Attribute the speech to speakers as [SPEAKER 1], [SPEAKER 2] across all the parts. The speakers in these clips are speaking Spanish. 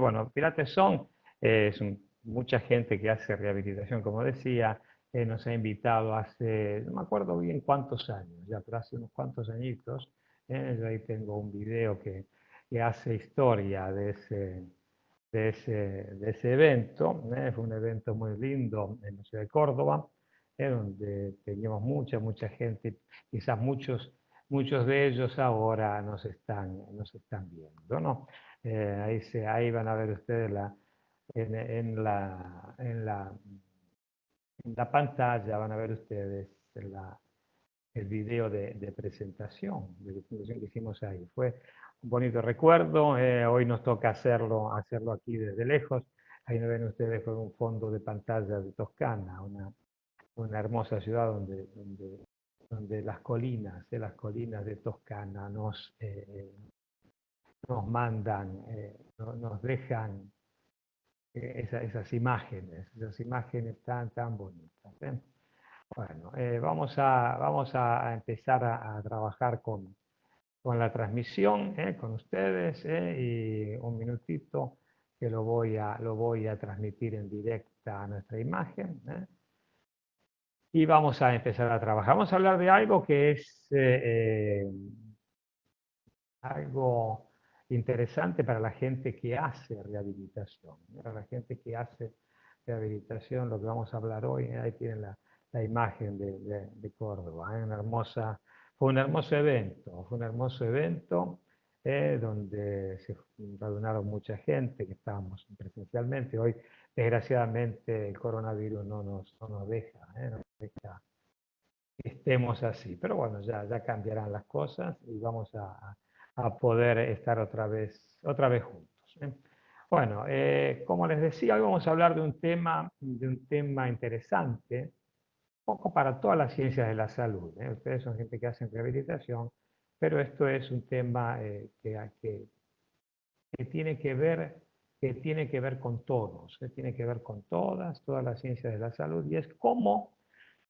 [SPEAKER 1] Bueno, Pilates Son es mucha gente que hace rehabilitación, como decía, nos ha invitado hace, no me acuerdo bien cuántos años, ya, pero hace unos cuantos añitos. Yo ahí tengo un video que hace historia de ese evento. Fue un evento muy lindo en la ciudad de Córdoba, donde teníamos mucha gente, quizás muchos de ellos ahora nos están viendo, ¿no? Ahí van a ver ustedes en la pantalla, van a ver ustedes el video de presentación que hicimos ahí. Fue un bonito recuerdo. Hoy nos toca hacerlo aquí desde lejos. Ahí nos ven ustedes con un fondo de pantalla de Toscana, una hermosa ciudad donde las colinas de Toscana nos mandan, nos dejan esas imágenes tan bonitas. Bueno, vamos a empezar a trabajar con la transmisión, con ustedes, y un minutito que lo voy a transmitir en directa a nuestra imagen. Y vamos a empezar a trabajar. Vamos a hablar de algo que es algo interesante para la gente que hace rehabilitación. Para la gente que hace rehabilitación, lo que vamos a hablar hoy, ahí tienen la imagen de Córdoba. Fue un hermoso evento donde se reuniaron mucha gente, que estábamos presencialmente. Hoy, desgraciadamente, el coronavirus no nos deja que estemos así. Pero bueno, ya cambiarán las cosas y vamos a poder estar otra vez juntos. Bueno, como les decía, hoy vamos a hablar de un tema interesante, poco para todas las ciencias de la salud. Ustedes son gente que hacen rehabilitación, pero esto es un tema que tiene que ver con todos, que tiene que ver con todas las ciencias de la salud, y es cómo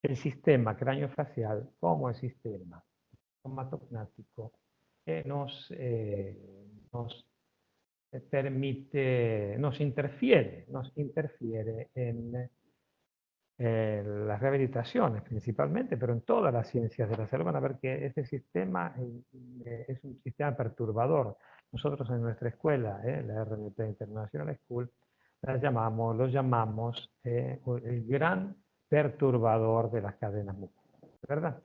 [SPEAKER 1] el sistema craneofacial, como el sistema somatognático, nos permite, nos interfiere en las rehabilitaciones principalmente, pero en todas las ciencias de la salud. Van a ver que este sistema es un sistema perturbador. Nosotros en nuestra escuela, la RMT International School, lo llamamos el gran perturbador de las cadenas musculares, ¿verdad?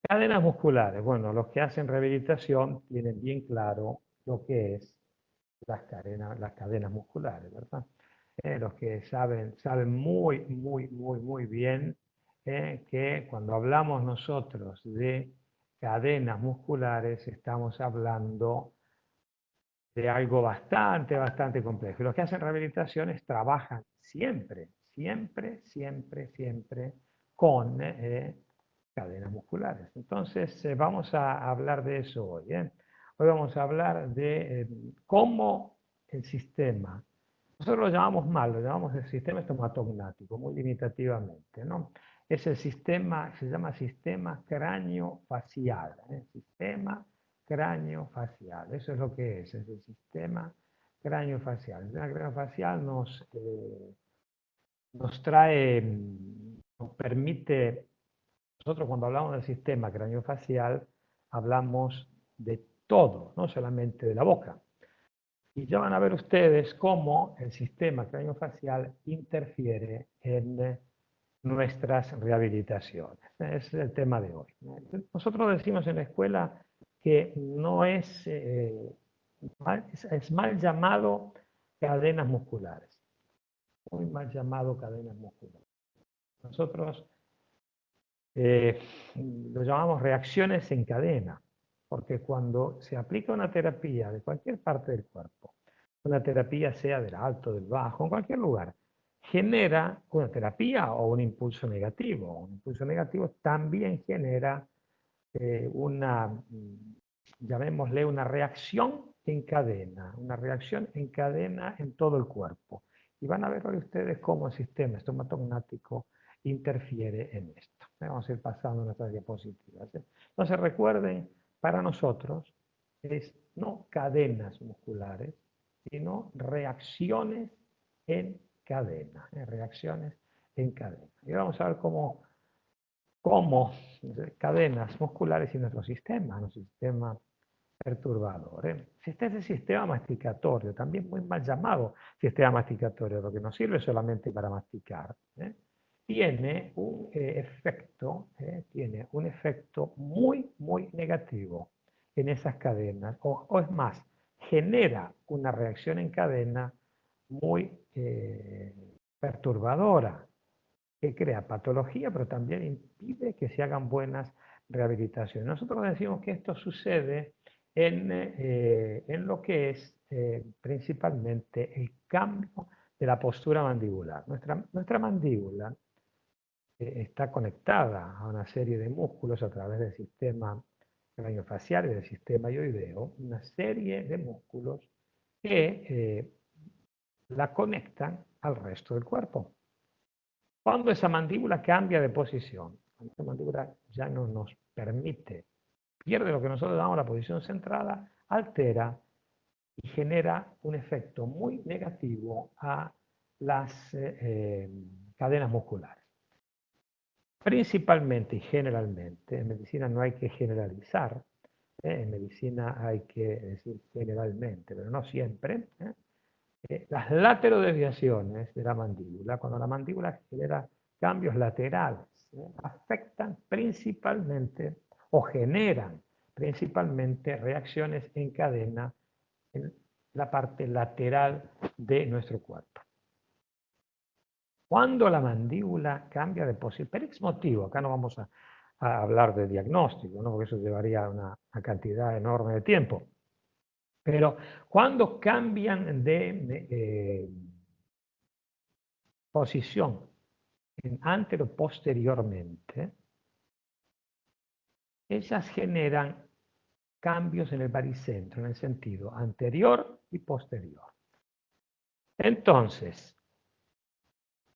[SPEAKER 1] Cadenas musculares. Bueno, los que hacen rehabilitación tienen bien claro lo que es las cadenas musculares, ¿verdad? Los que saben muy bien que cuando hablamos nosotros de cadenas musculares estamos hablando de algo bastante complejo. Los que hacen rehabilitaciones trabajan siempre con cadenas musculares. Entonces, vamos a hablar de eso hoy. Hoy vamos a hablar de cómo el sistema, nosotros lo llamamos lo llamamos el sistema estomatognático, muy limitativamente, ¿no? Es el sistema, se llama sistema craneofacial, sistema craneofacial, eso es lo que es el sistema craneofacial. El sistema craneofacial nos trae, nos permite. Nosotros cuando hablamos del sistema craneofacial hablamos de todo, no solamente de la boca. Y ya van a ver ustedes cómo el sistema craneofacial interfiere en nuestras rehabilitaciones. Ese es el tema de hoy. Nosotros decimos en la escuela que no es mal llamado cadenas musculares, muy mal llamado cadenas musculares. Nosotros lo llamamos reacciones en cadena, porque cuando se aplica una terapia de cualquier parte del cuerpo, una terapia sea del alto, del bajo, en cualquier lugar, genera una terapia o un impulso negativo. Un impulso negativo también genera llamémosle una reacción en cadena en todo el cuerpo. Y van a ver hoy ustedes cómo el sistema estomatognático interfiere en esto. Vamos a ir pasando nuestras diapositivas. Entonces recuerden, para nosotros es no cadenas musculares, sino reacciones en cadena, reacciones en cadena. Y vamos a ver cómo cadenas musculares y nuestro sistema perturbador. Este sistema masticatorio, también muy mal llamado sistema masticatorio, lo que nos sirve solamente para masticar, tiene un efecto muy, muy negativo en esas cadenas, o es más, genera una reacción en cadena muy perturbadora, que crea patología, pero también impide que se hagan buenas rehabilitaciones. Nosotros decimos que esto sucede en lo que es principalmente el cambio de la postura mandibular. Nuestra mandíbula está conectada a una serie de músculos a través del sistema craneofacial y del sistema hioideo, una serie de músculos que la conectan al resto del cuerpo. Cuando esa mandíbula cambia de posición, cuando esa mandíbula ya no nos permite, pierde lo que nosotros llamamos la posición centrada, altera y genera un efecto muy negativo a las cadenas musculares. Principalmente y generalmente, en medicina no hay que generalizar, en medicina hay que decir generalmente, pero no siempre, las laterodesviaciones de la mandíbula, cuando la mandíbula genera cambios laterales, afectan principalmente o generan principalmente reacciones en cadena en la parte lateral de nuestro cuerpo. Cuando la mandíbula cambia de posición, por X motivo, acá no vamos a hablar de diagnóstico, ¿no? Porque eso llevaría una cantidad enorme de tiempo, pero cuando cambian de posición antero-posteriormente, ellas generan cambios en el baricentro, en el sentido anterior y posterior. Entonces,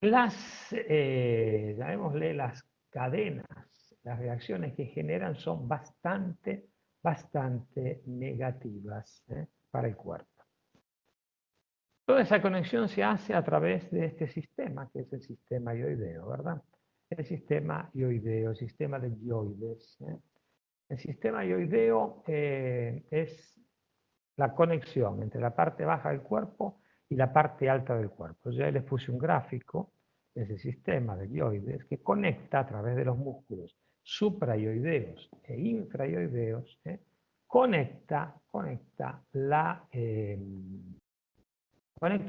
[SPEAKER 1] llamémosle las cadenas, las reacciones que generan son bastante negativas para el cuerpo. Toda esa conexión se hace a través de este sistema, que es el sistema hioideo, ¿verdad? El sistema hioideo, el sistema de hioides. El sistema hioideo es la conexión entre la parte baja del cuerpo y la parte alta del cuerpo. Ya les puse un gráfico de ese sistema de hioides que conecta a través de los músculos suprahioideos e infrahioideos, conecta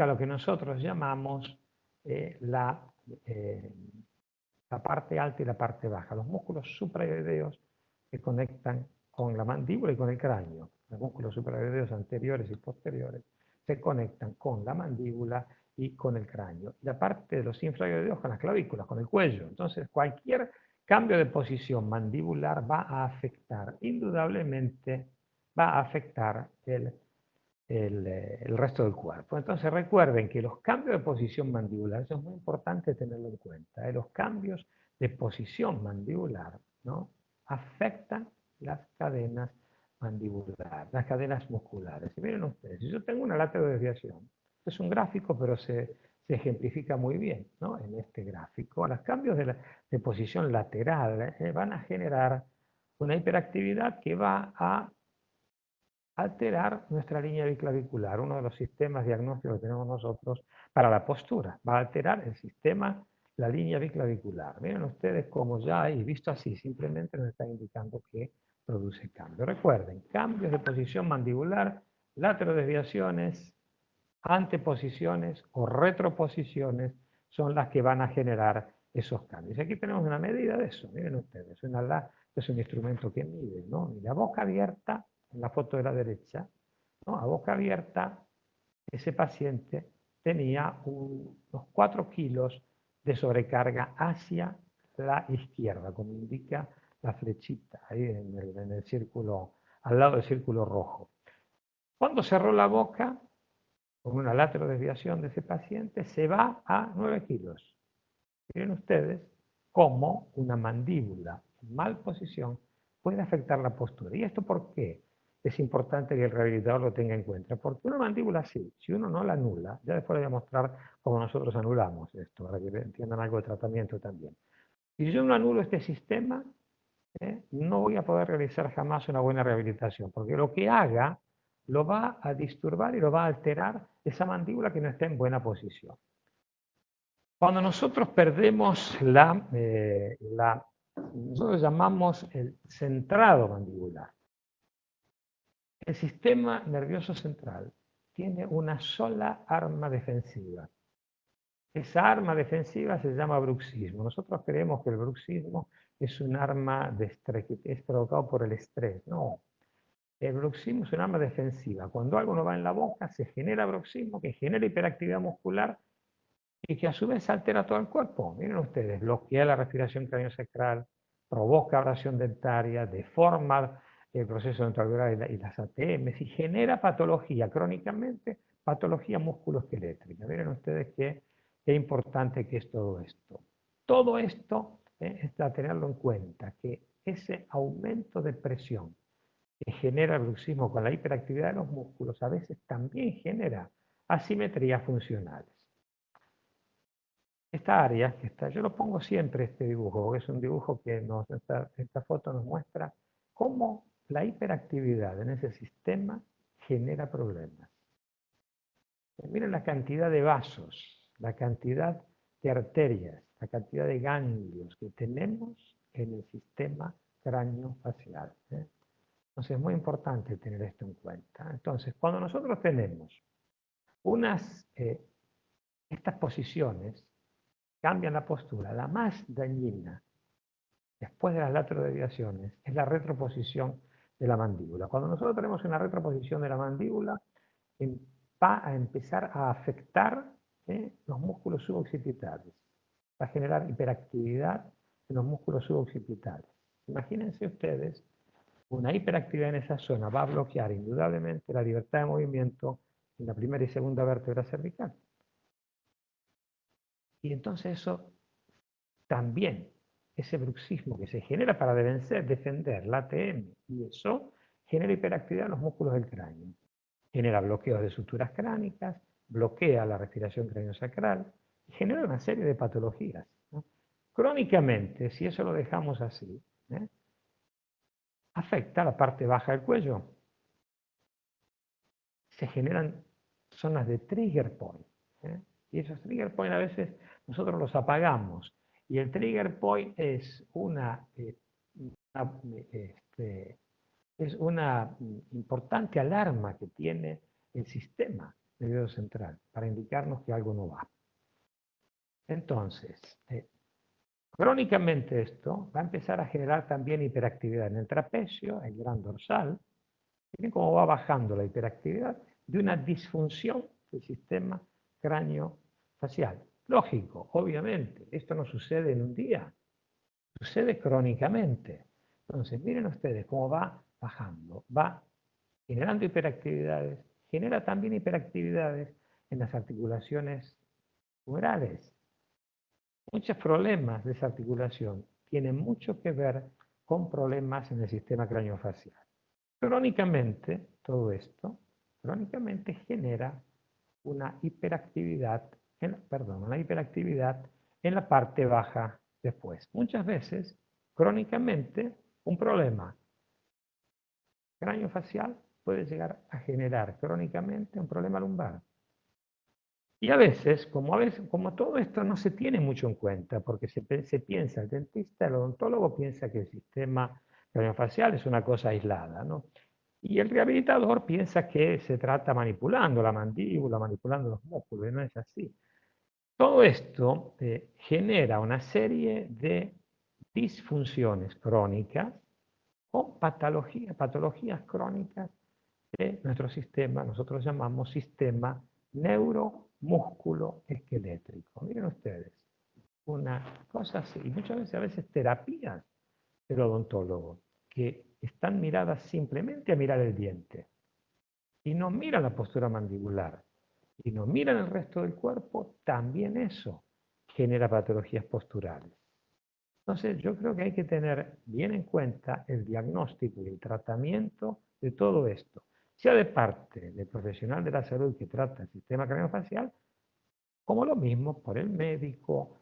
[SPEAKER 1] lo que nosotros llamamos la parte alta y la parte baja. Los músculos suprahioideos que conectan con la mandíbula y con el cráneo. Los músculos suprahioideos anteriores y posteriores se conectan con la mandíbula y con el cráneo. La parte de los infrahioideos con las clavículas, con el cuello. Entonces, cualquier cambio de posición mandibular va a afectar, indudablemente, va a afectar el resto del cuerpo. Entonces recuerden que los cambios de posición mandibular, eso es muy importante tenerlo en cuenta, los cambios de posición mandibular, ¿no?, afectan las cadenas mandibulares, las cadenas musculares. Y miren ustedes, si yo tengo una laterodesviación, es un gráfico, pero se ejemplifica muy bien, ¿no?, en este gráfico. Los cambios de posición lateral van a generar una hiperactividad que va a alterar nuestra línea biclavicular, uno de los sistemas diagnósticos que tenemos nosotros para la postura. Va a alterar el sistema, la línea biclavicular. Miren ustedes cómo ya hay, visto así, simplemente nos está indicando que produce cambio. Recuerden, cambios de posición mandibular, laterodesviaciones, anteposiciones o retroposiciones son las que van a generar esos cambios. Aquí tenemos una medida de eso, miren ustedes, es un instrumento que mide, ¿no? Y la boca abierta, en la foto de la derecha, ¿no?, a boca abierta, ese paciente tenía unos 4 kilos de sobrecarga hacia la izquierda, como indica la flechita ahí en el círculo, al lado del círculo rojo. Cuando cerró la boca, con una laterodesviación de ese paciente, se va a 9 kilos. Miren ustedes cómo una mandíbula en mal posición puede afectar la postura. ¿Y esto por qué? es importante que el rehabilitador lo tenga en cuenta, porque una mandíbula así, si uno no la anula, ya después le voy a mostrar cómo nosotros anulamos esto, para que entiendan algo de tratamiento también. Si yo no anulo este sistema, no voy a poder realizar jamás una buena rehabilitación, porque lo que haga lo va a disturbar y lo va a alterar esa mandíbula que no está en buena posición. Cuando nosotros perdemos nosotros llamamos el centrado mandibular. El sistema nervioso central tiene una sola arma defensiva. Esa arma defensiva se llama bruxismo. Nosotros creemos que el bruxismo es un arma de estrés, que es provocado por el estrés. No, el bruxismo es un arma defensiva. Cuando algo no va en la boca, se genera bruxismo, que genera hiperactividad muscular y que a su vez altera todo el cuerpo. Miren ustedes, bloquea la respiración craneosacral, provoca abrasión dentaria, deforma el proceso dentario y las ATM y genera patología crónicamente, patología musculoesquelétrica. Miren ustedes qué importante que es todo esto. Todo esto es a tenerlo en cuenta, que ese aumento de presión que genera el bruxismo con la hiperactividad de los músculos a veces también genera asimetrías funcionales. Esta área, yo lo pongo siempre este dibujo, porque es un dibujo que esta foto nos muestra cómo la hiperactividad en ese sistema genera problemas. Miren la cantidad de vasos, la cantidad de arterias, la cantidad de ganglios que tenemos en el sistema craneofacial. Entonces es muy importante tener esto en cuenta. Entonces, cuando nosotros tenemos estas posiciones, cambian la postura. La más dañina, después de las laterodeviaciones, es la retroposición de la mandíbula. Cuando nosotros tenemos una retroposición de la mandíbula, va a empezar a afectar los músculos suboccipitales, va a generar hiperactividad en los músculos suboccipitales. Imagínense ustedes, una hiperactividad en esa zona va a bloquear indudablemente la libertad de movimiento en la primera y segunda vértebra cervical. Y entonces eso también, ese bruxismo que se genera para defender la ATM y eso genera hiperactividad en los músculos del cráneo. Genera bloqueos de suturas cránicas, bloquea la respiración craneosacral y genera una serie de patologías, ¿no? Crónicamente, si eso lo dejamos así, afecta la parte baja del cuello. Se generan zonas de trigger point. Y esos trigger point a veces nosotros los apagamos. Y el trigger point es una importante alarma que tiene el sistema nervioso central para indicarnos que algo no va. Entonces, crónicamente esto va a empezar a generar también hiperactividad en el trapecio, el gran dorsal. Miren cómo va bajando la hiperactividad de una disfunción del sistema cráneo-facial. Lógico, obviamente, esto no sucede en un día, sucede crónicamente. Entonces, miren ustedes cómo va bajando, va generando hiperactividades, genera también hiperactividades en las articulaciones humorales. Muchos problemas de esa articulación tienen mucho que ver con problemas en el sistema craneofacial. Crónicamente, todo esto, crónicamente genera una hiperactividad, una hiperactividad en la parte baja después. Muchas veces, crónicamente, un problema craneofacial puede llegar a generar crónicamente un problema lumbar. Y a veces, como todo esto no se tiene mucho en cuenta, porque se piensa, el dentista, el odontólogo piensa que el sistema craneofacial es una cosa aislada, ¿no? Y el rehabilitador piensa que se trata manipulando la mandíbula, manipulando los músculos, y no es así. Todo esto genera una serie de disfunciones crónicas o patologías crónicas de nuestro sistema, nosotros llamamos sistema neuromúsculo-esquelétrico. Miren ustedes, una cosa así, y muchas veces a veces terapias del odontólogo que están miradas simplemente a mirar el diente y no miran la postura mandibular y no miran el resto del cuerpo, también eso genera patologías posturales. Entonces yo creo que hay que tener bien en cuenta el diagnóstico y el tratamiento de todo esto, sea de parte del profesional de la salud que trata el sistema craneofacial, como lo mismo por el médico,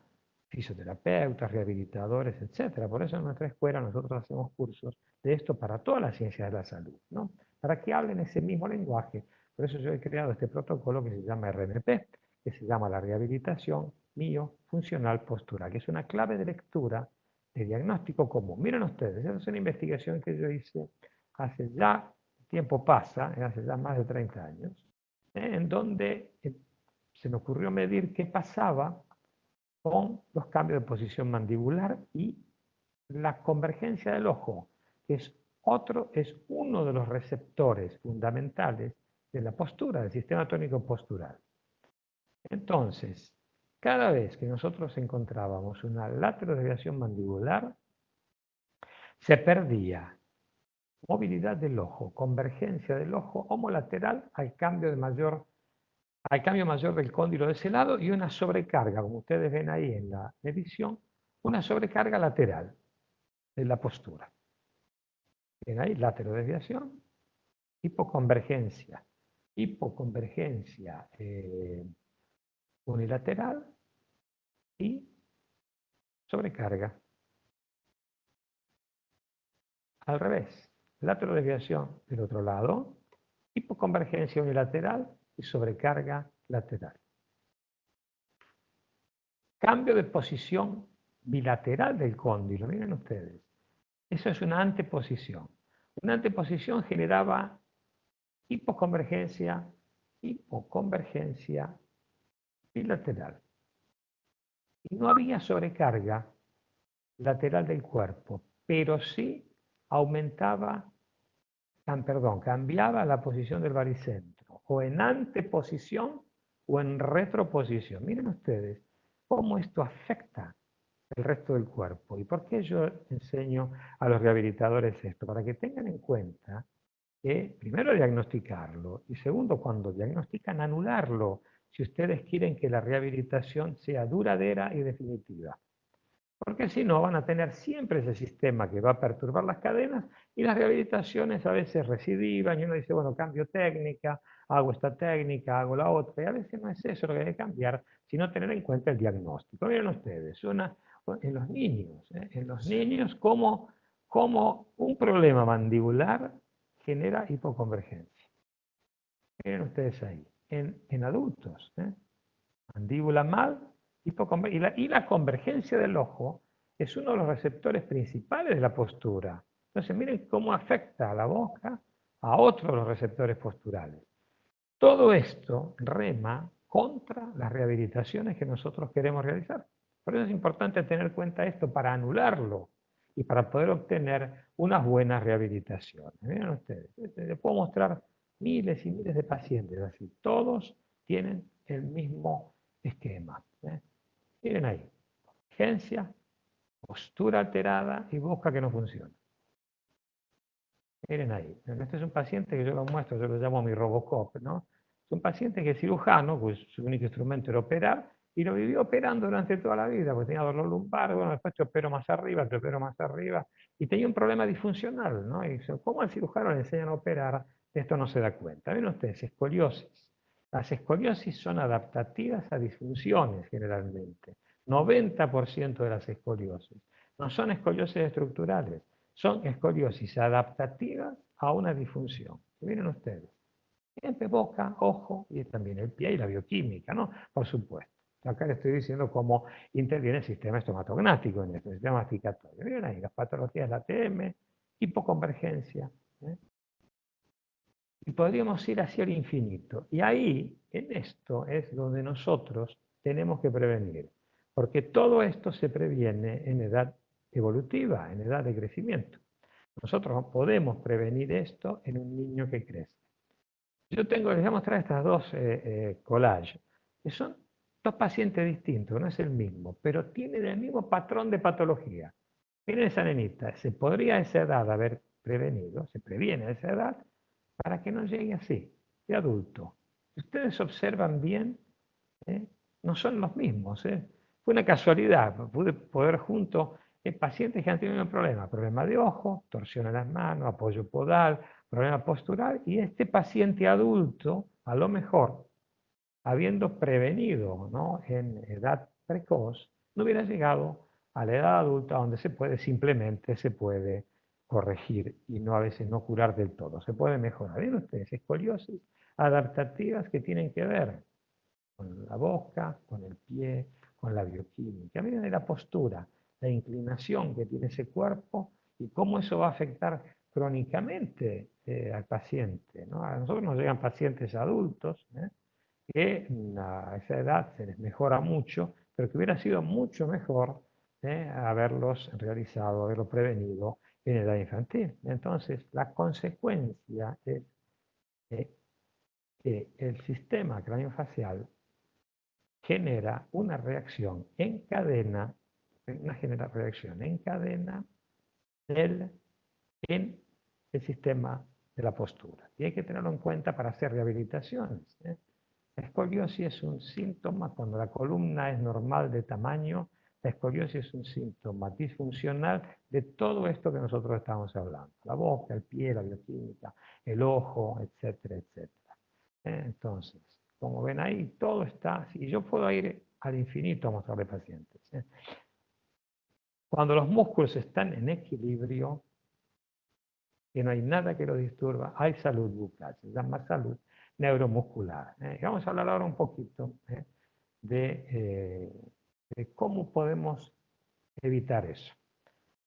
[SPEAKER 1] fisioterapeutas, rehabilitadores, etc. Por eso en nuestra escuela nosotros hacemos cursos de esto para todas las ciencias de la salud, ¿no? Para que hablen ese mismo lenguaje. Por eso yo he creado este protocolo que se llama RMP, que se llama la rehabilitación miofuncional postural, que es una clave de lectura de diagnóstico común. Miren ustedes, esa es una investigación que yo hice hace ya, el tiempo pasa, hace ya más de 30 años, en donde se me ocurrió medir qué pasaba con los cambios de posición mandibular y la convergencia del ojo, que es uno de los receptores fundamentales de la postura, del sistema tónico postural. Entonces, cada vez que nosotros encontrábamos una laterodesviación mandibular, se perdía movilidad del ojo, convergencia del ojo homolateral al cambio mayor del cóndilo de ese lado y una sobrecarga, como ustedes ven ahí en la medición, una sobrecarga lateral de la postura. Ven ahí, laterodesviación, hipoconvergencia unilateral y sobrecarga. Al revés, laterodesviación del otro lado, hipoconvergencia unilateral y sobrecarga lateral. Cambio de posición bilateral del cóndilo, miren ustedes. Eso es una anteposición. Una anteposición generaba hipoconvergencia bilateral. Y no había sobrecarga lateral del cuerpo, pero sí cambiaba la posición del baricentro, o en anteposición o en retroposición. Miren ustedes cómo esto afecta el resto del cuerpo. ¿Y por qué yo enseño a los rehabilitadores esto? Para que tengan en cuenta que primero diagnosticarlo y segundo, cuando diagnostican, anularlo, si ustedes quieren que la rehabilitación sea duradera y definitiva. Porque si no, van a tener siempre ese sistema que va a perturbar las cadenas y las rehabilitaciones a veces recidivan y uno dice, bueno, cambio técnica, hago esta técnica, hago la otra, y a veces no es eso lo que hay que cambiar, sino tener en cuenta el diagnóstico. Miren ustedes, en los niños como un problema mandibular genera hipoconvergencia. Miren ustedes ahí, en adultos, mandíbula mal, y la convergencia del ojo es uno de los receptores principales de la postura. Entonces miren cómo afecta a la boca a otros de los receptores posturales. Todo esto rema contra las rehabilitaciones que nosotros queremos realizar. Por eso es importante tener en cuenta esto para anularlo y para poder obtener unas buenas rehabilitaciones. Miren ustedes, les puedo mostrar miles y miles de pacientes así. Todos tienen el mismo esquema. Miren ahí, urgencia, postura alterada y boca que no funciona. Miren ahí, este es un paciente que yo lo muestro, yo lo llamo mi Robocop, ¿no? Es un paciente que es cirujano, pues su único instrumento era operar, y lo vivió operando durante toda la vida, porque tenía dolor lumbar, bueno, después te opero más arriba, y tenía un problema disfuncional, ¿no? Y dice, ¿cómo al cirujano le enseñan a operar? Esto no se da cuenta. Miren ustedes, escoliosis. Las escoliosis son adaptativas a disfunciones generalmente. 90% de las escoliosis. No son escoliosis estructurales, son escoliosis adaptativas a una disfunción. Miren ustedes, siempre boca, ojo y también el pie y la bioquímica, ¿no? Por supuesto. Acá les estoy diciendo cómo interviene el sistema estomatognático en esto, el sistema masticatorio. Miren ahí, las patologías de la TM, hipoconvergencia. Y podríamos ir hacia el infinito. Y ahí, en esto, es donde nosotros tenemos que prevenir. Porque todo esto se previene en edad evolutiva, en edad de crecimiento. Nosotros podemos prevenir esto en un niño que crece. Les voy a mostrar estas dos collages, que son dos pacientes distintos, no es el mismo, pero tienen el mismo patrón de patología. Miren esa nenita, se podría a esa edad haber prevenido, se previene a esa edad, para que no llegue así, de adulto. Si ustedes observan bien, no son los mismos. Fue una casualidad, pude poder junto pacientes que han tenido un problema de ojo, torsión en las manos, apoyo podal, problema postural, y este paciente adulto, a lo mejor, habiendo prevenido, ¿no?, en edad precoz, no hubiera llegado a la edad adulta donde simplemente se puede corregir y no a veces no curar del todo, se puede mejorar. ¿Ven ustedes? Escoliosis adaptativas que tienen que ver con la boca, con el pie, con la bioquímica. Miren la postura, la inclinación que tiene ese cuerpo y cómo eso va a afectar crónicamente al paciente, ¿no? A nosotros nos llegan pacientes adultos, que a esa edad se les mejora mucho, pero que hubiera sido mucho mejor haberlos realizado, haberlo prevenido en edad infantil. Entonces, la consecuencia es que el sistema craneofacial genera una reacción en cadena, reacción en cadena en el sistema de la postura. Y hay que tenerlo en cuenta para hacer rehabilitaciones. La escoliosis es un síntoma, cuando la columna es normal de tamaño, la escoliosis es un síntoma disfuncional de todo esto que nosotros estamos hablando. La boca, el pie, la bioquímica, el ojo, etcétera, etcétera. Entonces, como ven ahí, todo está, y yo puedo ir al infinito a mostrarle pacientes. Cuando los músculos están en equilibrio, que no hay nada que lo disturba, hay salud bucal, se llama salud neuromuscular. Vamos a hablar ahora un poquito de cómo podemos evitar eso.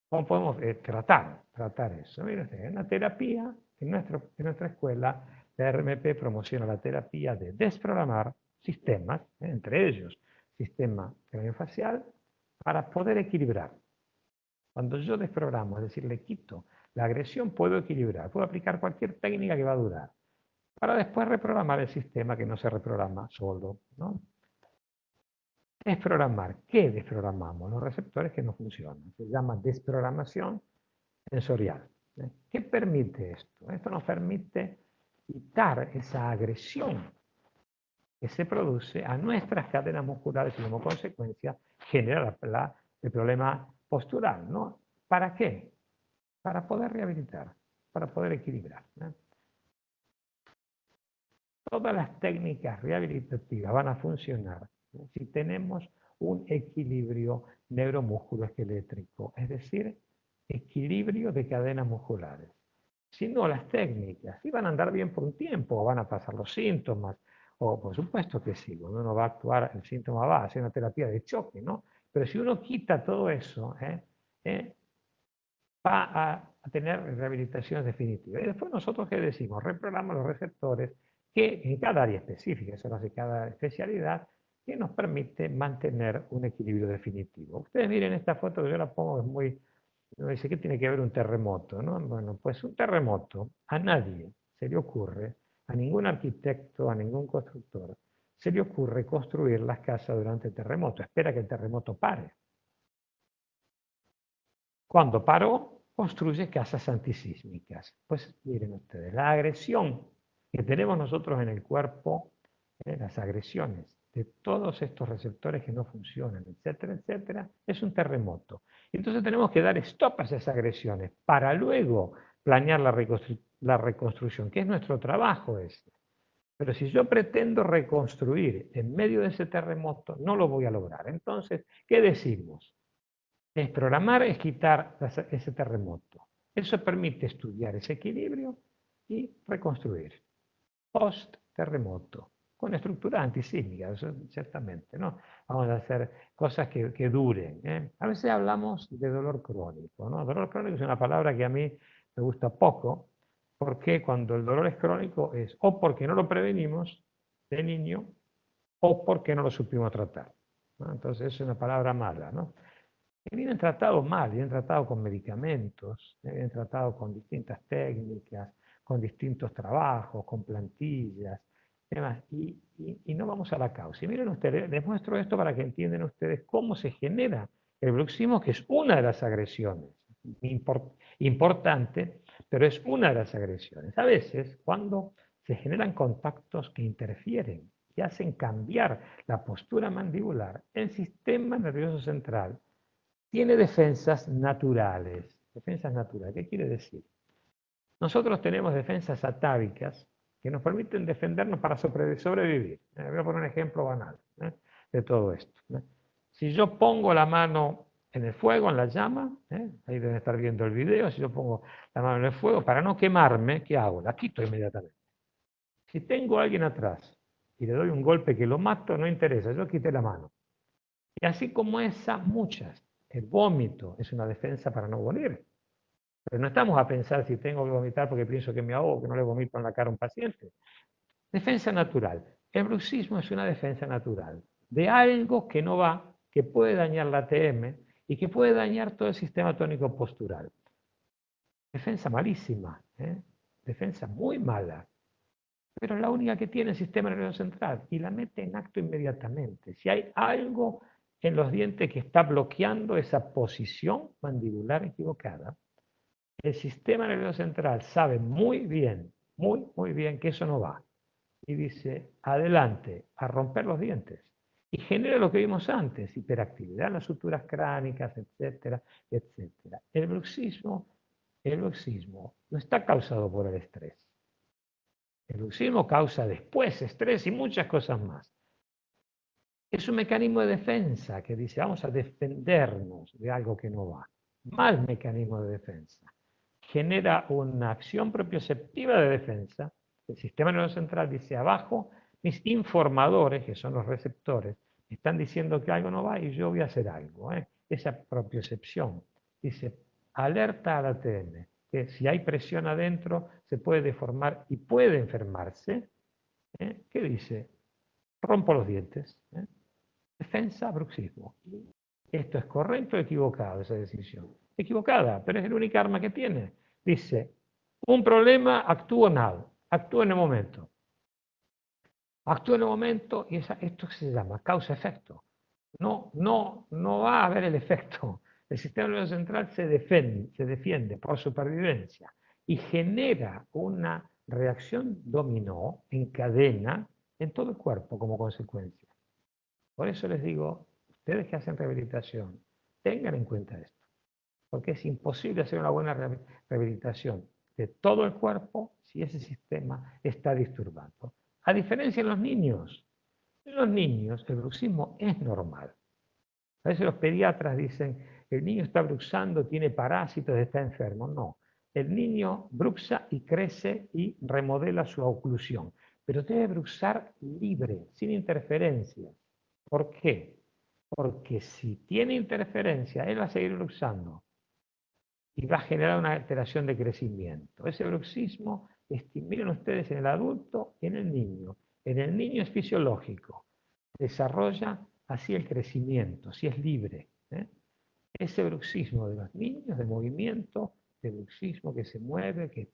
[SPEAKER 1] ¿Cómo podemos tratar eso? Miren ustedes, en la terapia, en nuestra escuela, la RMP promociona la terapia de desprogramar sistemas, entre ellos sistema craneofacial, para poder equilibrar. Cuando yo desprogramo, es decir, le quito la agresión, puedo equilibrar, puedo aplicar cualquier técnica que va a durar, para después reprogramar el sistema que no se reprograma solo, ¿no? Desprogramar. ¿Qué desprogramamos? Los receptores que no funcionan. Se llama desprogramación sensorial. ¿Qué permite esto? Esto nos permite quitar esa agresión que se produce a nuestras cadenas musculares y como consecuencia genera el problema postural, ¿no? ¿Para qué? Para poder rehabilitar, para poder equilibrar, ¿no? Todas las técnicas rehabilitativas van a funcionar, ¿no?, si tenemos un equilibrio neuromúsculo-esquelétrico, es decir, equilibrio de cadenas musculares. Si no, las técnicas sí van a andar bien por un tiempo, o van a pasar los síntomas, o por supuesto que sí, cuando uno va a actuar, el síntoma va a hacer una terapia de choque, ¿no? Pero si uno quita todo eso, va a tener rehabilitación definitiva. Y después nosotros, ¿qué decimos? Reprogramamos los receptores que en cada área específica, eso lo hace cada especialidad, que nos permite mantener un equilibrio definitivo. Ustedes miren esta foto que yo la pongo, es muy... Uno dice, ¿qué tiene que ver un terremoto? ¿No? Bueno, pues un terremoto a nadie se le ocurre, a ningún arquitecto, a ningún constructor, se le ocurre construir las casas durante el terremoto. Espera que el terremoto pare. Cuando paró, construye casas antisísmicas. Pues miren ustedes, la agresión que tenemos nosotros en el cuerpo, las agresiones de todos estos receptores que no funcionan, etcétera, etcétera, es un terremoto. Entonces tenemos que dar stop a esas agresiones para luego planear la reconstrucción, que es nuestro trabajo ese. Pero si yo pretendo reconstruir en medio de ese terremoto, no lo voy a lograr. Entonces, ¿qué decimos? Desprogramar es quitar ese terremoto. Eso permite estudiar ese equilibrio y reconstruir. Post-terremoto, con estructuras antisísmicas, ciertamente, ¿no? Vamos a hacer cosas que duren. A veces hablamos de dolor crónico, ¿no? Dolor crónico es una palabra que a mí me gusta poco, porque cuando el dolor es crónico es o porque no lo prevenimos de niño o porque no lo supimos tratar, ¿no? Entonces es una palabra mala, ¿no? Y vienen tratados mal, vienen tratados con medicamentos, vienen tratados con distintas técnicas, con distintos trabajos, con plantillas, demás, y no vamos a la causa. Y miren ustedes, les muestro esto para que entiendan ustedes cómo se genera el bruxismo, que es una de las agresiones, importante, pero es una de las agresiones. A veces, cuando se generan contactos que interfieren y hacen cambiar la postura mandibular, el sistema nervioso central tiene defensas naturales. Defensas naturales, ¿qué quiere decir? Nosotros tenemos defensas atávicas que nos permiten defendernos para sobrevivir. Voy a poner un ejemplo banal de todo esto. Si yo pongo la mano en el fuego, en la llama, ahí deben estar viendo el video, si yo pongo la mano en el fuego, para no quemarme, ¿qué hago? La quito inmediatamente. Si tengo a alguien atrás y le doy un golpe que lo mato, no interesa, yo quité la mano. Y así como esa, muchas. El vómito es una defensa para no morir. Pero no estamos a pensar si tengo que vomitar porque pienso que me ahogo, que no le vomito en la cara a un paciente. Defensa natural. El bruxismo es una defensa natural de algo que no va, que puede dañar la ATM y que puede dañar todo el sistema tónico postural. Defensa malísima, defensa muy mala, pero es la única que tiene el sistema nervioso central y la mete en acto inmediatamente. Si hay algo en los dientes que está bloqueando esa posición mandibular equivocada, el sistema nervioso central sabe muy bien que eso no va. Y dice, adelante, a romper los dientes. Y genera lo que vimos antes, hiperactividad en las suturas cránicas, etcétera, etcétera. El bruxismo no está causado por el estrés. El bruxismo causa después estrés y muchas cosas más. Es un mecanismo de defensa que dice, vamos a defendernos de algo que no va. Mal mecanismo de defensa. Genera una acción propioceptiva de defensa. El sistema nervioso central dice, abajo, mis informadores, que son los receptores, están diciendo que algo no va y yo voy a hacer algo. Esa propiocepción. Dice, alerta a la ATM, que si hay presión adentro se puede deformar y puede enfermarse. ¿Qué dice? Rompo los dientes. Defensa, bruxismo. ¿Esto es correcto o equivocado, esa decisión? Equivocada, pero es el única arma que tiene. Dice, un problema, actúo now, actúo en el momento. Actúo en el momento y esto se llama causa-efecto. No va a haber el efecto. El sistema nervioso central se defiende por supervivencia y genera una reacción dominó en cadena en todo el cuerpo como consecuencia. Por eso les digo, ustedes que hacen rehabilitación, tengan en cuenta esto, porque es imposible hacer una buena rehabilitación de todo el cuerpo si ese sistema está disturbado. A diferencia de los niños. En los niños el bruxismo es normal. A veces los pediatras dicen, el niño está bruxando, tiene parásitos, está enfermo. No, el niño bruxa y crece y remodela su oclusión, pero debe bruxar libre, sin interferencias. ¿Por qué? Porque si tiene interferencia, él va a seguir bruxando y va a generar una alteración de crecimiento. Ese bruxismo, miren ustedes en el adulto y en el niño. En el niño es fisiológico, desarrolla así el crecimiento, si es libre. Ese bruxismo de los niños, de movimiento, de bruxismo que se mueve, que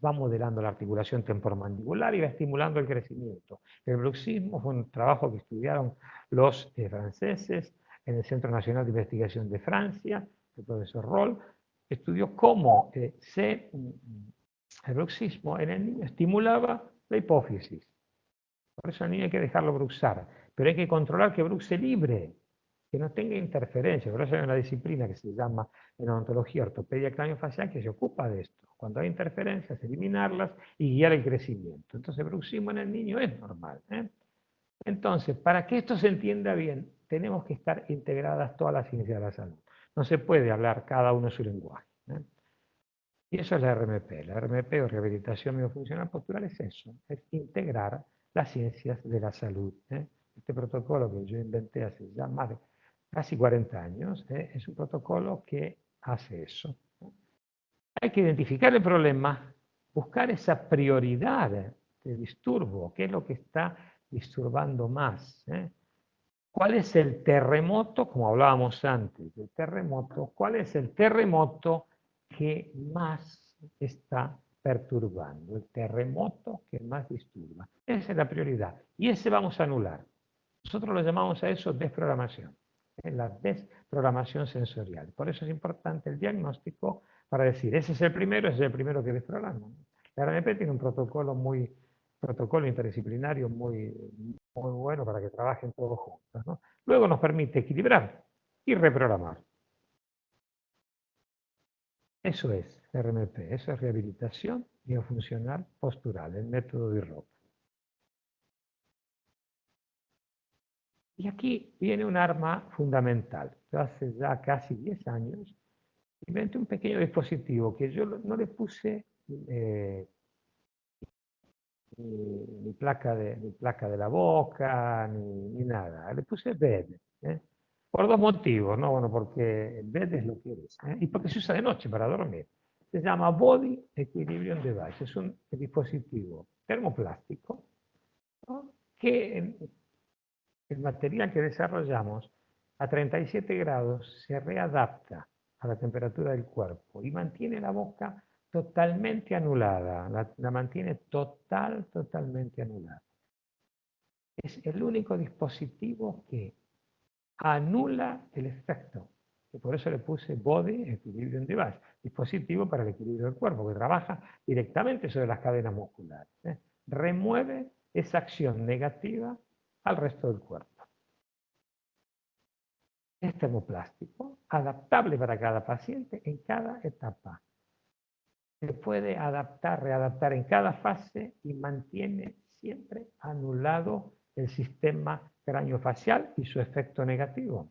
[SPEAKER 1] va modelando la articulación temporomandibular y va estimulando el crecimiento. El bruxismo fue un trabajo que estudiaron los franceses en el Centro Nacional de Investigación de Francia, el profesor Roll, estudió cómo el bruxismo en el niño estimulaba la hipófisis. Por eso al niño hay que dejarlo bruxar, pero hay que controlar que bruxe libre, que no tenga interferencia. Por eso hay una disciplina que se llama en odontología ortopedia craniofacial que se ocupa de esto. Cuando hay interferencias, eliminarlas y guiar el crecimiento. Entonces el bruxismo en el niño es normal. Entonces, para que esto se entienda bien, tenemos que estar integradas todas las ciencias de la salud. No se puede hablar cada uno su lenguaje. Y eso es la RMP. La RMP o rehabilitación miofuncional postural es eso, es integrar las ciencias de la salud. Este protocolo que yo inventé hace ya más de casi 40 años, es un protocolo que hace eso. Hay que identificar el problema, buscar esa prioridad de disturbo, qué es lo que está disturbando más. ¿Cuál es el terremoto, como hablábamos antes del terremoto, cuál es el terremoto que más está perturbando? El terremoto que más disturba. Esa es la prioridad. Y ese vamos a anular. Nosotros lo llamamos a eso desprogramación. La desprogramación sensorial. Por eso es importante el diagnóstico para decir, ese es el primero que desprograma. La RMP tiene un protocolo interdisciplinario muy bueno para que trabajen todos juntos, ¿no? Luego nos permite equilibrar y reprogramar. Eso es. RMP, eso es rehabilitación miofuncional postural, el método de Rock. Y aquí viene un arma fundamental. Yo hace ya casi 10 años inventé un pequeño dispositivo que yo no le puse ni placa de la boca, ni nada. Le puse bed, ¿eh? Por dos motivos, ¿no? Bueno, porque el bed es lo que es, ¿eh? Y porque se usa de noche para dormir. Se llama Body Equilibrium Device. Es un dispositivo termoplástico, ¿no? Que el material que desarrollamos a 37 grados se readapta a la temperatura del cuerpo y mantiene la boca totalmente anulada, la mantiene totalmente anulada. Es el único dispositivo que anula el efecto, y por eso le puse Body Equilibrium Device, dispositivo para el equilibrio del cuerpo, que trabaja directamente sobre las cadenas musculares, ¿eh? Remueve esa acción negativa al resto del cuerpo. Es termoplástico, adaptable para cada paciente en cada etapa. Se puede adaptar, readaptar en cada fase y mantiene siempre anulado el sistema craneofacial y su efecto negativo.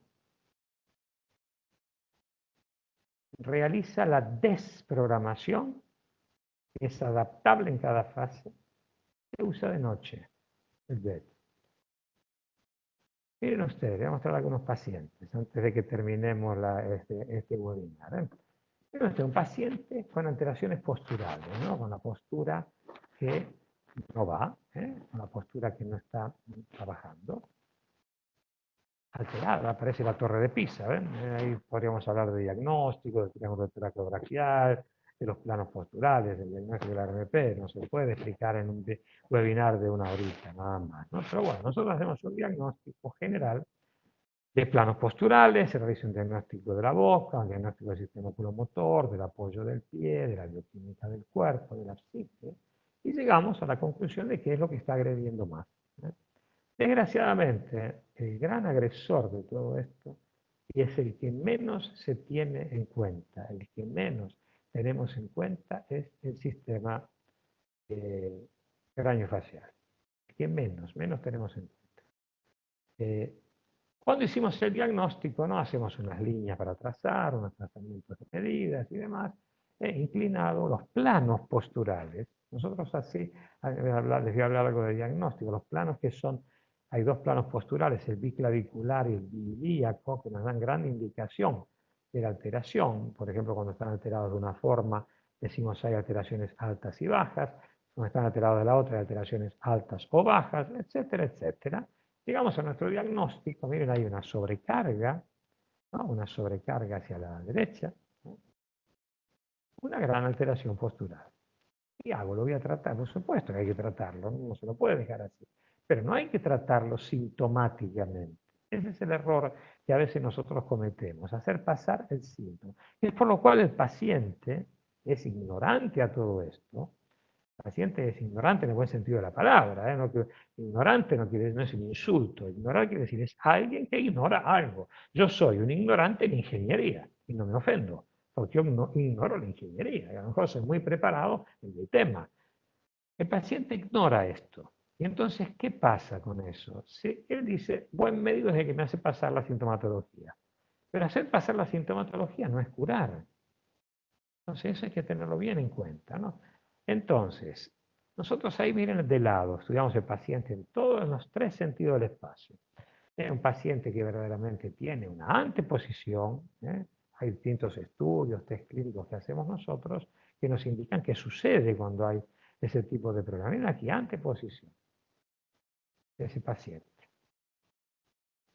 [SPEAKER 1] Realiza la desprogramación, es adaptable en cada fase, se usa de noche, el BED. Miren ustedes, vamos a mostrar a algunos pacientes antes de que terminemos este webinar, ¿eh? Miren ustedes, un paciente con alteraciones posturales, ¿no? Con la postura que no va, con la postura que no está trabajando. Alterada, aparece la torre de Pisa, ¿ven? Ahí podríamos hablar de diagnóstico, del triángulo toracobraquial, de los planos posturales, del diagnóstico de la RMP, no se puede explicar en un webinar de una horita, nada más, ¿no? Pero bueno, nosotros hacemos un diagnóstico general de planos posturales, se realiza un diagnóstico de la boca, un diagnóstico del sistema oculomotor, del apoyo del pie, de la bioquímica del cuerpo, de la psique, y llegamos a la conclusión de qué es lo que está agrediendo más, ¿eh? Desgraciadamente, el gran agresor de todo esto, y es el que menos se tiene en cuenta, el que menos tenemos en cuenta, es el sistema craneofacial. El que menos tenemos en cuenta. Cuando hicimos el diagnóstico, no hacemos unas líneas para trazar, unos trazamientos de medidas y demás, inclinado los planos posturales. Nosotros así, les voy a hablar algo de diagnóstico, los planos que son, hay dos planos posturales, el biclavicular y el bilíaco, que nos dan gran indicación de la alteración. Por ejemplo, cuando están alterados de una forma, decimos hay alteraciones altas y bajas, cuando están alterados de la otra, hay alteraciones altas o bajas, etcétera, etcétera. Llegamos a nuestro diagnóstico, miren, hay una sobrecarga, ¿no? Una sobrecarga hacia la derecha, ¿no? Una gran alteración postural. ¿Qué hago? Lo voy a tratar, por supuesto que hay que tratarlo, no se lo puede dejar así, pero no hay que tratarlo sintomáticamente. Ese es el error que a veces nosotros cometemos, hacer pasar el síntoma. Es por lo cual el paciente es ignorante a todo esto. El paciente es ignorante en el buen sentido de la palabra, ¿eh? No, ignorante no es un insulto, ignorar quiere decir es alguien que ignora algo. Yo soy un ignorante en ingeniería y no me ofendo, porque yo no ignoro la ingeniería, y a lo mejor soy muy preparado en el tema. El paciente ignora esto. Y entonces, ¿qué pasa con eso? Si él dice, buen médico es el que me hace pasar la sintomatología. Pero hacer pasar la sintomatología no es curar. Entonces, eso hay que tenerlo bien en cuenta, ¿no? Entonces, nosotros ahí miren de lado, estudiamos el paciente en todos los tres sentidos del espacio. Es un paciente que verdaderamente tiene una anteposición, ¿eh? Hay distintos estudios, test clínicos que hacemos nosotros que nos indican qué sucede cuando hay ese tipo de problema. Miren aquí, anteposición de ese paciente.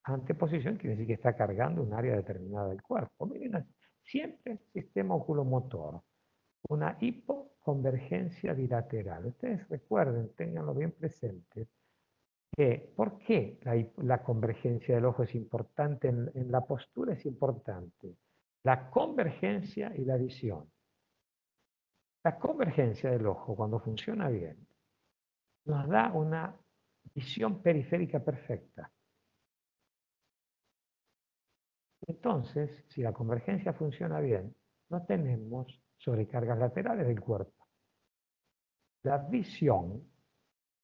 [SPEAKER 1] Anteposición quiere decir que está cargando un área determinada del cuerpo. Miren, siempre sistema oculomotor. Una hipoconvergencia bilateral. Ustedes recuerden, ténganlo bien presente, que ¿por qué la convergencia del ojo es importante en la postura? Es importante. La convergencia y la visión. La convergencia del ojo, cuando funciona bien, nos da una visión periférica perfecta. Entonces, si la convergencia funciona bien, no tenemos sobrecargas laterales del cuerpo. La visión,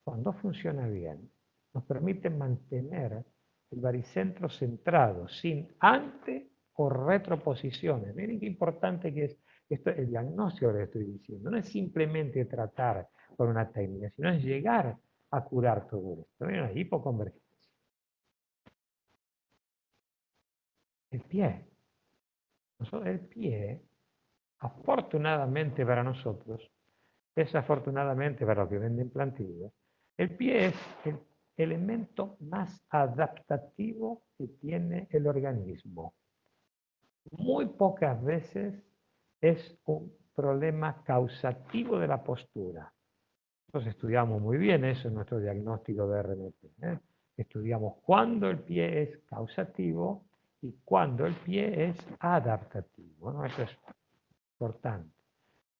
[SPEAKER 1] cuando funciona bien, nos permite mantener el baricentro centrado, sin ante o retroposiciones. Miren qué importante que es esto, el diagnóstico que estoy diciendo. No es simplemente tratar con una técnica, sino es llegar a curar todo esto. Miren la hipoconvergencia. El pie. El pie, afortunadamente para nosotros, desafortunadamente para los que venden plantillas, el pie es el elemento más adaptativo que tiene el organismo. Muy pocas veces es un problema causativo de la postura. Nosotros estudiamos muy bien eso en nuestro diagnóstico de RNP. Estudiamos cuándo el pie es causativo y cuándo el pie es adaptativo, ¿no? Eso es importante.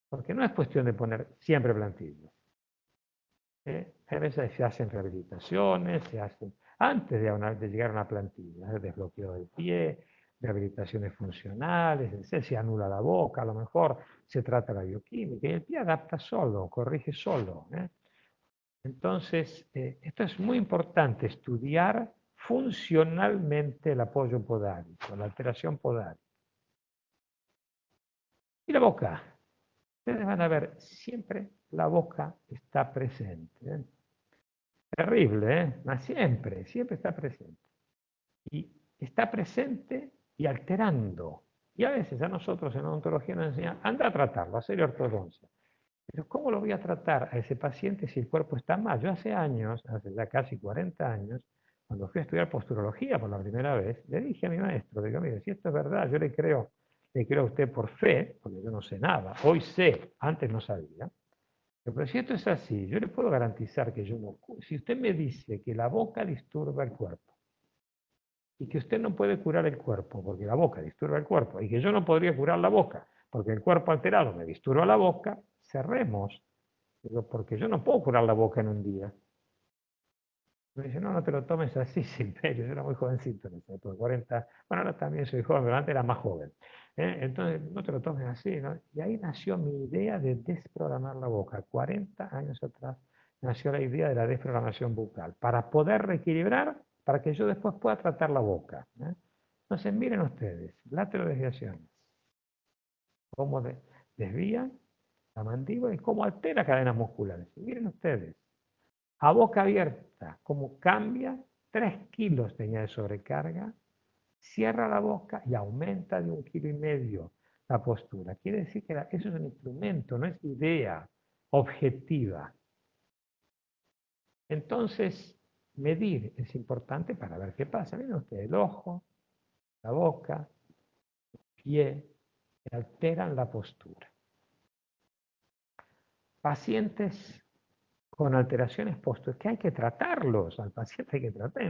[SPEAKER 1] Porque no es cuestión de poner siempre plantillas. A veces se hacen rehabilitaciones, se hacen antes de llegar a una plantilla, desbloqueo del pie, rehabilitaciones funcionales, se anula la boca, a lo mejor se trata la bioquímica y el pie adapta solo, corrige solo. Entonces, esto es muy importante, estudiar funcionalmente el apoyo podálico, la alteración podálica. Y la boca. Ustedes van a ver, siempre la boca está presente. Terrible, ¿eh? Ma siempre, siempre está presente. Y está presente y alterando. Y a veces a nosotros en odontología nos enseñan, anda a tratarlo, a hacer ortodoncia. Pero ¿cómo lo voy a tratar a ese paciente si el cuerpo está mal? Yo hace años, hace ya casi 40 años, cuando fui a estudiar posturología por la primera vez, le dije a mi maestro, digo, mire, si esto es verdad, yo le creo a usted por fe, porque yo no sé nada. Hoy sé, antes no sabía. Pero si esto es así, yo le puedo garantizar que yo no... Si usted me dice que la boca disturba el cuerpo y que usted no puede curar el cuerpo porque la boca disturba el cuerpo y que yo no podría curar la boca porque el cuerpo alterado me disturba la boca, cerremos. Digo, porque yo no puedo curar la boca en un día. Me dice, no, no te lo tomes así, Silverio. Yo era muy jovencito en esa época, 40. Bueno, ahora también soy joven, pero antes era más joven. Entonces, no te lo tomes así, ¿no? Y ahí nació mi idea de desprogramar la boca. 40 años atrás nació la idea de la desprogramación bucal, para poder reequilibrar, para que yo después pueda tratar la boca. Entonces, miren ustedes, laterodesviaciones, cómo desvían la mandíbula y cómo altera cadenas musculares. Y miren ustedes, a boca abierta, cómo cambia, 3 kilos tenía de sobrecarga, cierra la boca y aumenta de 1,5 kilos la postura. Quiere decir que eso es un instrumento, no es idea objetiva. Entonces, medir es importante para ver qué pasa. Miren ustedes, el ojo, la boca, el pie, que alteran la postura. Pacientes con alteraciones posturales, que hay que tratarlos, al paciente hay que tratar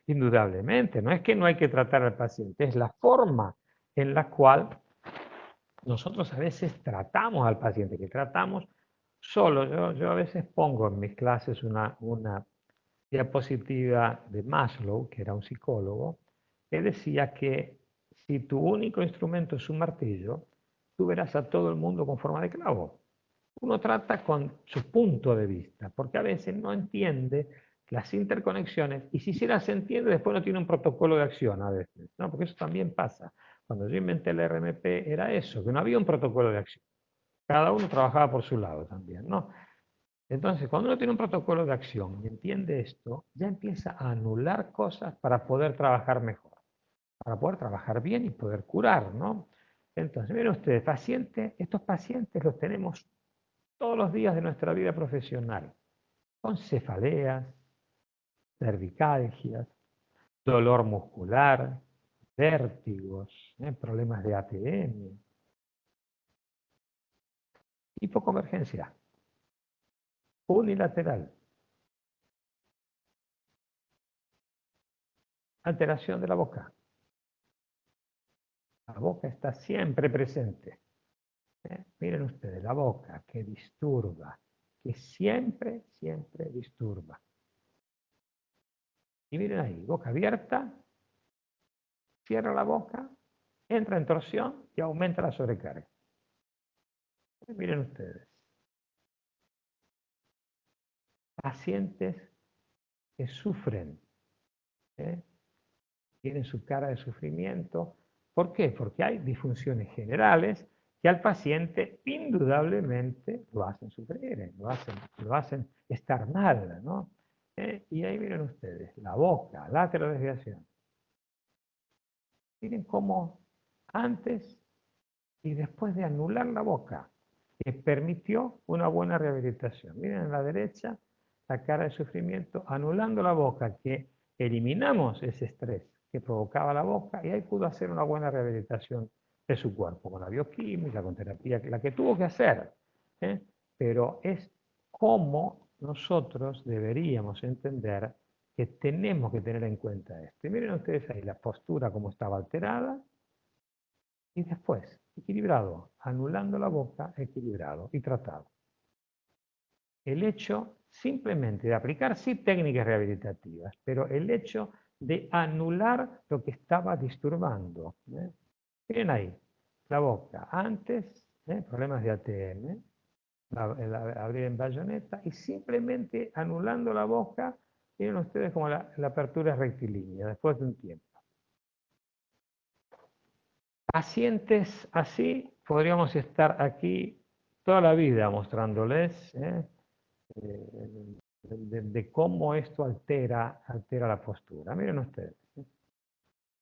[SPEAKER 1] indudablemente, no es que no hay que tratar al paciente, es la forma en la cual nosotros a veces tratamos al paciente, que tratamos solo. Yo a veces pongo en mis clases una diapositiva de Maslow, que era un psicólogo, que decía que si tu único instrumento es un martillo, tú verás a todo el mundo con forma de clavo. Uno trata con su punto de vista, porque a veces no entiende las interconexiones y si se las entiende después no tiene un protocolo de acción a veces, ¿no? Porque eso también pasa. Cuando yo inventé el RMP era eso, que no había un protocolo de acción. Cada uno trabajaba por su lado también, ¿no? Entonces, cuando uno tiene un protocolo de acción y entiende esto, ya empieza a anular cosas para poder trabajar mejor, para poder trabajar bien y poder curar, ¿no? Entonces, miren ustedes, estos pacientes los tenemos todos los días de nuestra vida profesional, con cefaleas, cervicalgias, dolor muscular, vértigos, problemas de ATM, hipoconvergencia unilateral, alteración de la boca. La boca está siempre presente. Miren ustedes, la boca que disturba, que siempre, siempre disturba. Y miren ahí, boca abierta, cierra la boca, entra en torsión y aumenta la sobrecarga. Miren ustedes, pacientes que sufren, ¿eh? Tienen su cara de sufrimiento. ¿Por qué? Porque hay disfunciones generales que al paciente indudablemente lo hacen sufrir, lo hacen estar mal, ¿no? Y ahí miren ustedes, la boca, laterodesviación. Miren cómo antes y después de anular la boca, que permitió una buena rehabilitación. Miren en la derecha, la cara de sufrimiento, anulando la boca, que eliminamos ese estrés que provocaba la boca y ahí pudo hacer una buena rehabilitación de su cuerpo, con la bioquímica, con terapia, la que tuvo que hacer. ¿eh? Pero es como nosotros deberíamos entender que tenemos que tener en cuenta esto. Y miren ustedes ahí la postura como estaba alterada, y después, equilibrado, anulando la boca, equilibrado y tratado. El hecho simplemente de aplicar, sí, técnicas rehabilitativas, pero el hecho de anular lo que estaba disturbando. Miren ahí, la boca, antes, problemas de ATM, abrir en bayoneta, y simplemente anulando la boca, miren ustedes como la apertura es rectilínea, después de un tiempo. Pacientes así, podríamos estar aquí toda la vida mostrándoles de cómo esto altera la postura. Miren ustedes,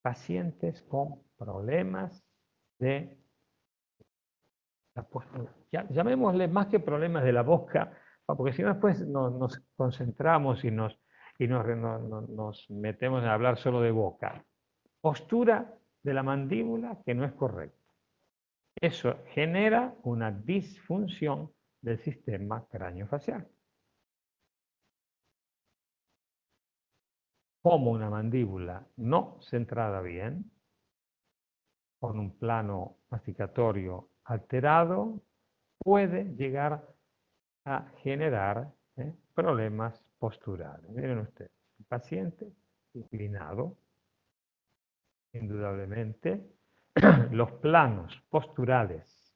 [SPEAKER 1] pacientes con problemas de la postura. Llamémosle más que problemas de la boca, porque si no después nos concentramos y nos metemos a hablar solo de boca. Postura de la mandíbula que no es correcta. Eso genera una disfunción del sistema craneofacial. Como una mandíbula no centrada bien, con un plano masticatorio alterado, puede llegar a generar problemas posturales. Miren ustedes, el paciente inclinado, indudablemente, los planos posturales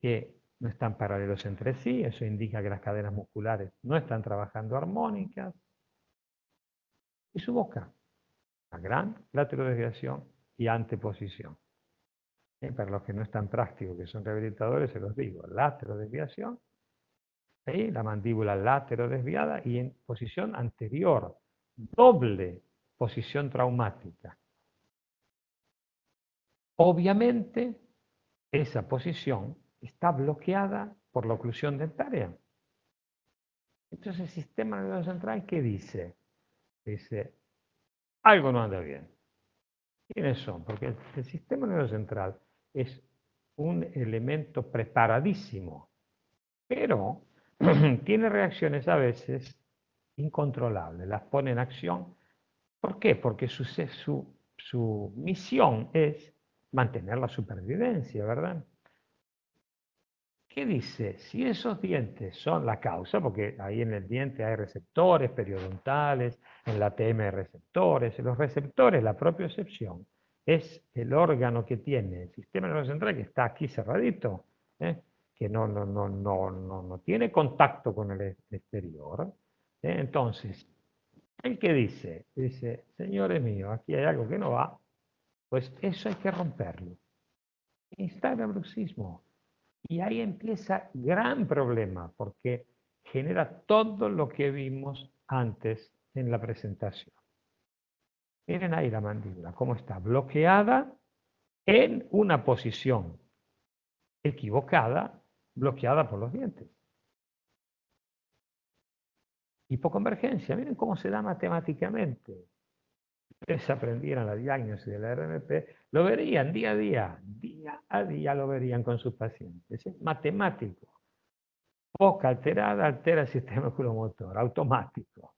[SPEAKER 1] que no están paralelos entre sí, eso indica que las cadenas musculares no están trabajando armónicas, y su boca, la gran laterodesviación y anteposición. Para los que no están prácticos, que son rehabilitadores, se los digo, laterodesviación, la mandíbula laterodesviada y en posición anterior, doble posición traumática. Obviamente, esa posición está bloqueada por la oclusión dentaria. Entonces el sistema nervioso central, ¿qué dice? Dice, algo no anda bien. ¿Quiénes son? Porque el sistema nervioso central es un elemento preparadísimo, pero tiene reacciones a veces incontrolables, las pone en acción. ¿Por qué? Porque su misión es mantener la supervivencia, ¿verdad? ¿Qué dice? Si esos dientes son la causa, porque ahí en el diente hay receptores periodontales, en la TM hay receptores, los receptores, la propiocepción, es el órgano que tiene el sistema nervioso central que está aquí cerradito, que no tiene contacto con el exterior. Entonces, ¿el qué dice? Dice, señores míos, aquí hay algo que no va, pues eso hay que romperlo. Instala bruxismo. Y ahí empieza gran problema, porque genera todo lo que vimos antes en la presentación. Miren ahí la mandíbula, cómo está bloqueada en una posición equivocada, bloqueada por los dientes. Hipoconvergencia, miren cómo se da matemáticamente. Ustedes aprendieran la diagnosis de la RMP, lo verían día a día lo verían con sus pacientes. Es matemático. Boca alterada altera el sistema oculomotor, automático.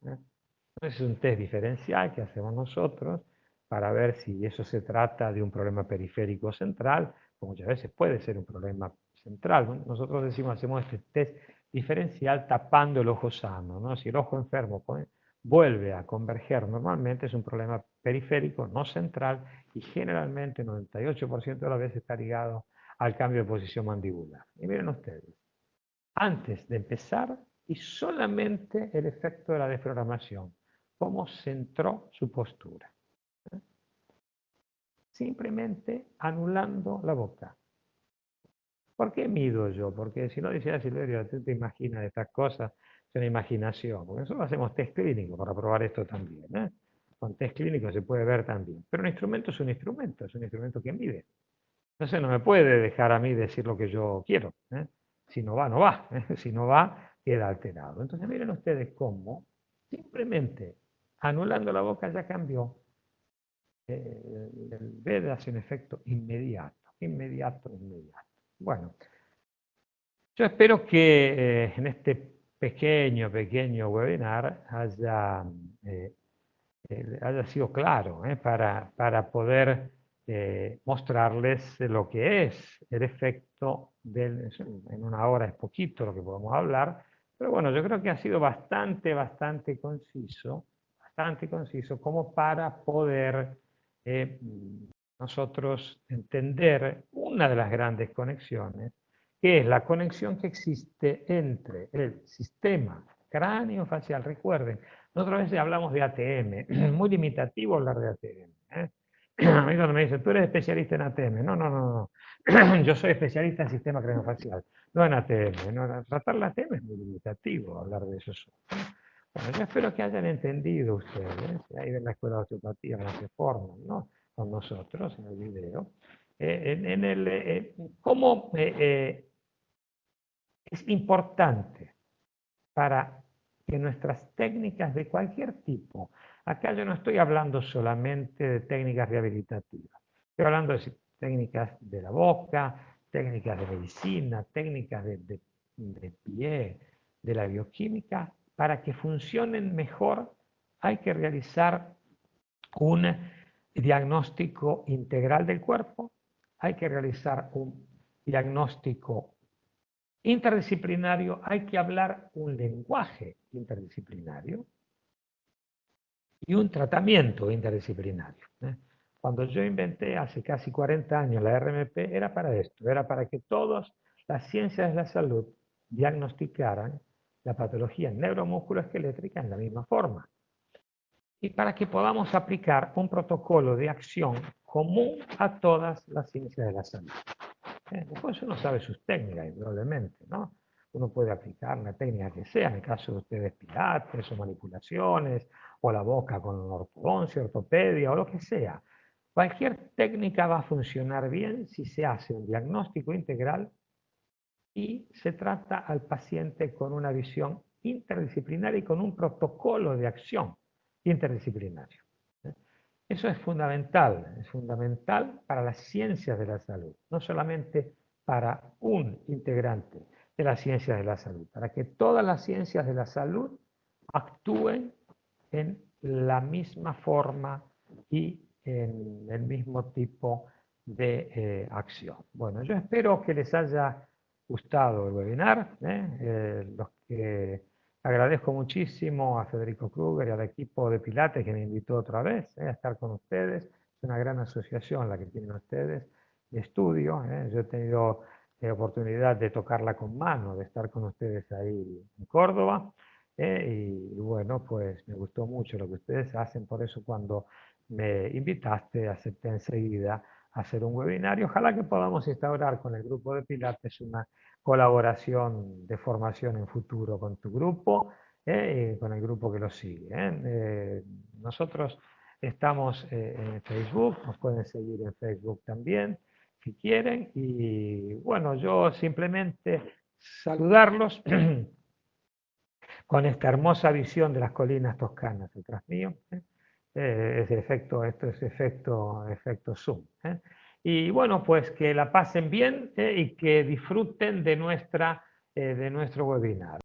[SPEAKER 1] Es un test diferencial que hacemos nosotros para ver si eso se trata de un problema periférico central, o muchas veces puede ser un problema central. Nosotros decimos, hacemos este test diferencial tapando el ojo sano, ¿no? Si el ojo enfermo vuelve a converger normalmente, es un problema periférico, no central, y generalmente 98% de las veces está ligado al cambio de posición mandibular. Y miren ustedes, antes de empezar, y solamente el efecto de la desprogramación, cómo centró su postura. Simplemente anulando la boca. ¿Por qué mido yo? Porque si no decía Silverio, tú te imaginas estas cosas, es una imaginación. Porque nosotros hacemos test clínico para probar esto también. Con test clínico se puede ver también. Pero un instrumento es un instrumento que mide. Entonces no me puede dejar a mí decir lo que yo quiero. Si no va, no va. Si no va, queda alterado. Entonces miren ustedes cómo simplemente anulando la boca ya cambió. El veda hace un efecto inmediato. Bueno, yo espero que en este pequeño webinar haya sido claro para poder mostrarles lo que es el efecto en una hora es poquito lo que podemos hablar, pero bueno, yo creo que ha sido bastante conciso como para poder nosotros entender una de las grandes conexiones, que es la conexión que existe entre el sistema cráneo-facial. Recuerden, nosotros a veces hablamos de ATM, muy limitativo hablar de ATM. A mí cuando me dicen, tú eres especialista en ATM, no, yo soy especialista en sistema craneofacial, no en ATM. No, tratar la ATM es muy limitativo, hablar de eso solo. Bueno, yo espero que hayan entendido ustedes, ahí ven la Escuela de Osteopatía, cómo se forman, ¿no? Con nosotros en el video, cómo es importante para que nuestras técnicas de cualquier tipo, acá yo no estoy hablando solamente de técnicas rehabilitativas, estoy hablando de técnicas de la boca, técnicas de medicina, técnicas de pie, de la bioquímica, para que funcionen mejor hay que realizar un diagnóstico integral del cuerpo, hay que realizar un diagnóstico interdisciplinario, hay que hablar un lenguaje interdisciplinario y un tratamiento interdisciplinario. Cuando yo inventé hace casi 40 años la RMP era para esto, era para que todas las ciencias de la salud diagnosticaran la patología neuromusculoesquelética en la misma forma y para que podamos aplicar un protocolo de acción común a todas las ciencias de la salud. Después uno sabe sus técnicas, indudablemente, ¿no? Uno puede aplicar una técnica que sea, en el caso de ustedes pilates o manipulaciones, o la boca con ortodoncia, ortopedia o lo que sea. Cualquier técnica va a funcionar bien si se hace un diagnóstico integral y se trata al paciente con una visión interdisciplinaria y con un protocolo de acción interdisciplinario. Eso es fundamental para las ciencias de la salud, no solamente para un integrante de las ciencias de la salud, para que todas las ciencias de la salud actúen en la misma forma y en el mismo tipo de acción. Bueno, yo espero que les haya gustado el webinar. Los que agradezco muchísimo a Federico Kruger y al equipo de Pilates que me invitó otra vez a estar con ustedes. Es una gran asociación la que tienen ustedes de estudio. Yo he tenido oportunidad de tocarla con mano, de estar con ustedes ahí en Córdoba. Y bueno, pues me gustó mucho lo que ustedes hacen, por eso cuando me invitaste acepté enseguida a hacer un webinar y ojalá que podamos instaurar con el grupo de Pilates una colaboración de formación en futuro con tu grupo y con el grupo que lo sigue. Nosotros estamos en Facebook, nos pueden seguir en Facebook también si quieren y bueno, yo simplemente saludarlos con esta hermosa visión de las colinas toscanas detrás mío. Esto es efecto zoom. Y bueno, pues que la pasen bien y que disfruten de nuestro webinar.